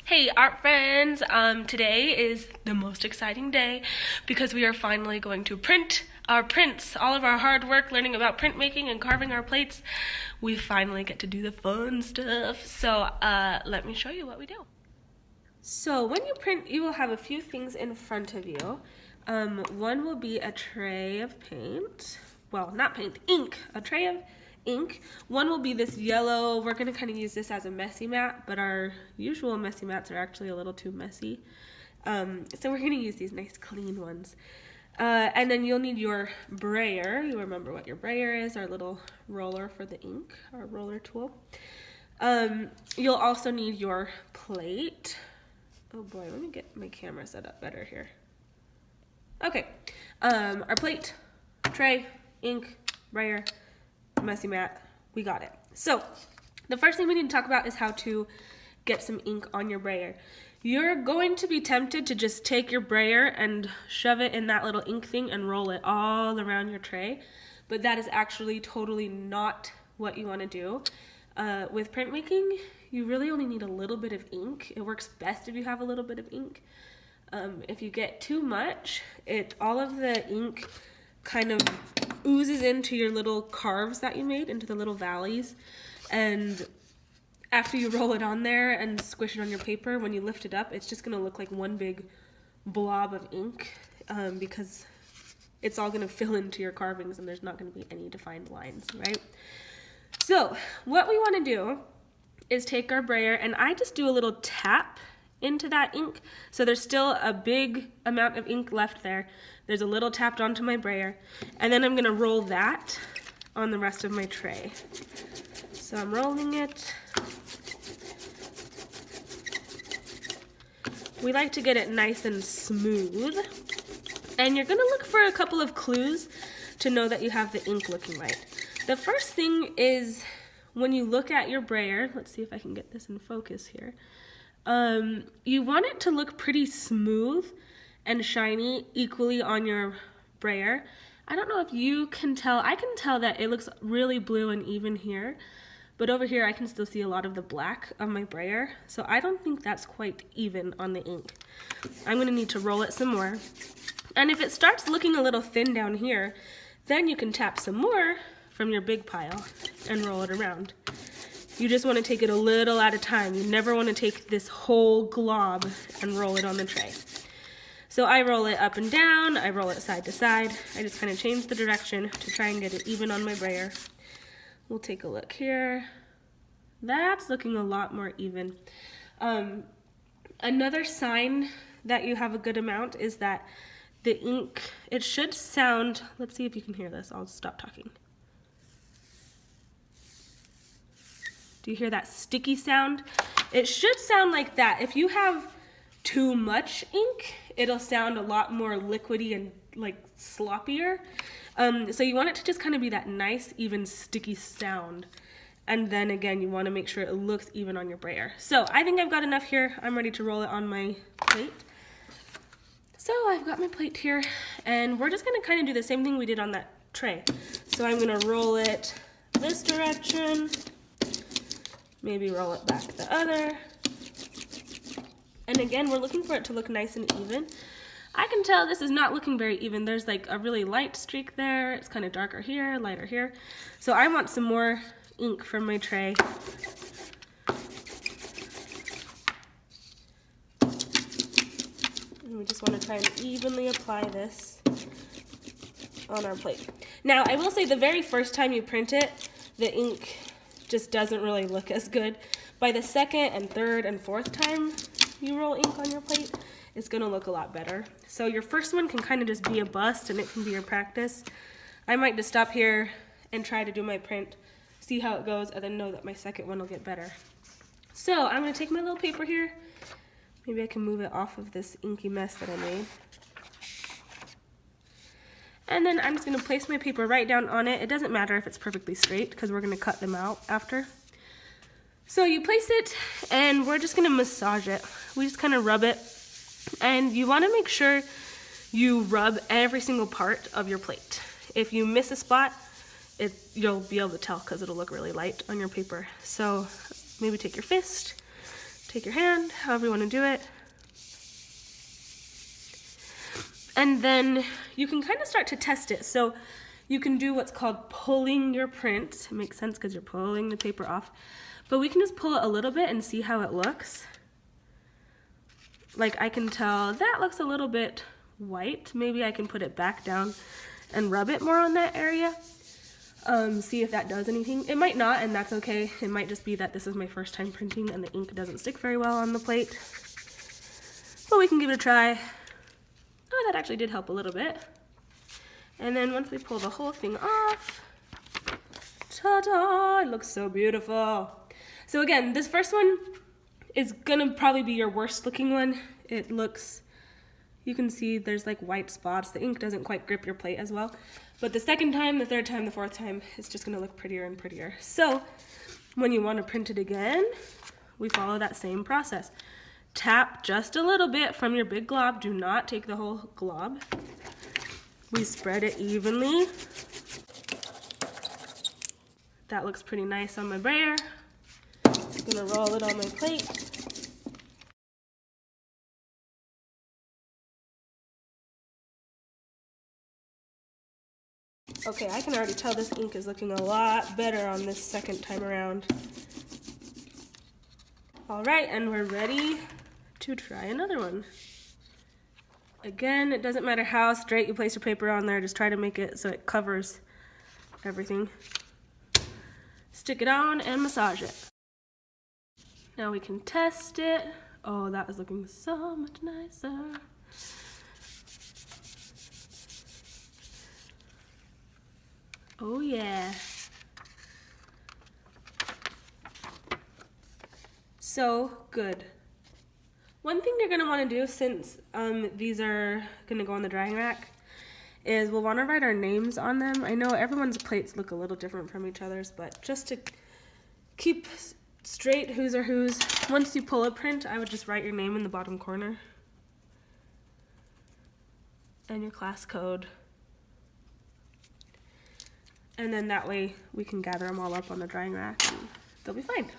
Hey art friends, today is the most exciting day because we are finally going to print our prints. All of our hard work learning about printmaking and carving our plates, we finally get to do the fun stuff. So let me show you what we do. So when you print, you will have a few things in front of you. One will be a tray of paint. Well, not paint, ink. A tray of ink. One will be this yellow. We're going to kind of use this as a messy mat, but our usual messy mats are actually a little too messy. So we're going to use these nice clean ones. And then you'll need your brayer. You remember what your brayer is, our little roller for the ink, our roller tool. You'll also need your plate. Oh boy, let me get my camera set up better here. Okay, our plate, tray, ink, brayer, messy mat, we got it. So the first thing we need to talk about is how to get some ink on your brayer. You're going to be tempted to just take your brayer and shove it in that little ink thing and roll it all around your tray, but that is actually totally not what you want to do. With printmaking, you really only need a little bit of ink. It works best if you have a little bit of ink. If you get too much, all of the ink kind of oozes into your little carves that you made, into the little valleys, and after you roll it on there and squish it on your paper, when you lift it up, it's just going to look like one big blob of ink, because it's all going to fill into your carvings and there's not going to be any defined lines, right? So what we want to do is take our brayer, and I just do a little tap into that ink. So there's still a big amount of ink left there. There's a little tapped onto my brayer, and then I'm going to roll that on the rest of my tray. So I'm rolling it. We like to get it nice and smooth, and you're going to look for a couple of clues to know that you have the ink looking right. The first thing is when you look at your brayer, let's see if I can get this in focus here. You want it to look pretty smooth and shiny equally on your brayer. I don't know if you can tell. I can tell that it looks really blue and even here, but over here I can still see a lot of the black of my brayer, so I don't think that's quite even on the ink. I'm going to need to roll it some more, and if it starts looking a little thin down here, then you can tap some more from your big pile and roll it around. You just want to take it a little at a time. You never want to take this whole glob and roll it on the tray. So I roll it up and down, I roll it side to side. I just kind of change the direction to try and get it even on my brayer. We'll take a look here. That's looking a lot more even. Another sign that you have a good amount is that the ink, it should sound, let's see if you can hear this, I'll stop talking. Do you hear that sticky sound? It should sound like that. If you have too much ink, it'll sound a lot more liquidy and like sloppier. So you want it to just kind of be that nice, even sticky sound. And then again, you want to make sure it looks even on your brayer. So I think I've got enough here. I'm ready to roll it on my plate. So I've got my plate here, and we're just going to kind of do the same thing we did on that tray. So I'm going to roll it this direction. Maybe roll it back the other. And again, we're looking for it to look nice and even. I can tell this is not looking very even. There's like a really light streak there. It's kind of darker here, lighter here. So I want some more ink from my tray. And we just want to try and evenly apply this on our plate. Now, I will say the very first time you print it, the ink just doesn't really look as good. By the second and third and fourth time you roll ink on your plate, it's gonna look a lot better. So your first one can kind of just be a bust and it can be your practice. I might just stop here and try to do my print, see how it goes, and then know that my second one will get better. So I'm gonna take my little paper here. Maybe I can move it off of this inky mess that I made. And then I'm just going to place my paper right down on it. It doesn't matter if it's perfectly straight because we're going to cut them out after. So you place it, and we're just going to massage it. We just kind of rub it. And you want to make sure you rub every single part of your plate. If you miss a spot, you'll be able to tell because it'll look really light on your paper. So maybe take your fist, take your hand, however you want to do it. And then you can kind of start to test it. So you can do what's called pulling your print. It makes sense because you're pulling the paper off. But we can just pull it a little bit and see how it looks. Like I can tell that looks a little bit white. Maybe I can put it back down and rub it more on that area. See if that does anything. It might not, and that's okay. It might just be that this is my first time printing and the ink doesn't stick very well on the plate. But we can give it a try. Oh, that actually did help a little bit. And then once we pull the whole thing off, ta-da, it looks so beautiful. So again, this first one is gonna probably be your worst looking one. It looks, you can see there's like white spots. The ink doesn't quite grip your plate as well. But the second time, the third time, the fourth time, it's just gonna look prettier and prettier. So when you wanna print it again, we follow that same process. Tap just a little bit from your big glob. Do not take the whole glob. We spread it evenly. That looks pretty nice on my brayer. I'm gonna roll it on my plate. Okay, I can already tell this ink is looking a lot better on this second time around. All right, and we're ready to try another one. Again, it doesn't matter how straight you place your paper on there, just try to make it so it covers everything. Stick it on and massage it. Now we can test it. Oh, that is looking so much nicer. Oh yeah. So good. One thing you're gonna wanna do, since these are gonna go on the drying rack, is we'll wanna write our names on them. I know everyone's plates look a little different from each other's, but just to keep straight whose are whose, once you pull a print, I would just write your name in the bottom corner. And your class code. And then that way we can gather them all up on the drying rack and they'll be fine.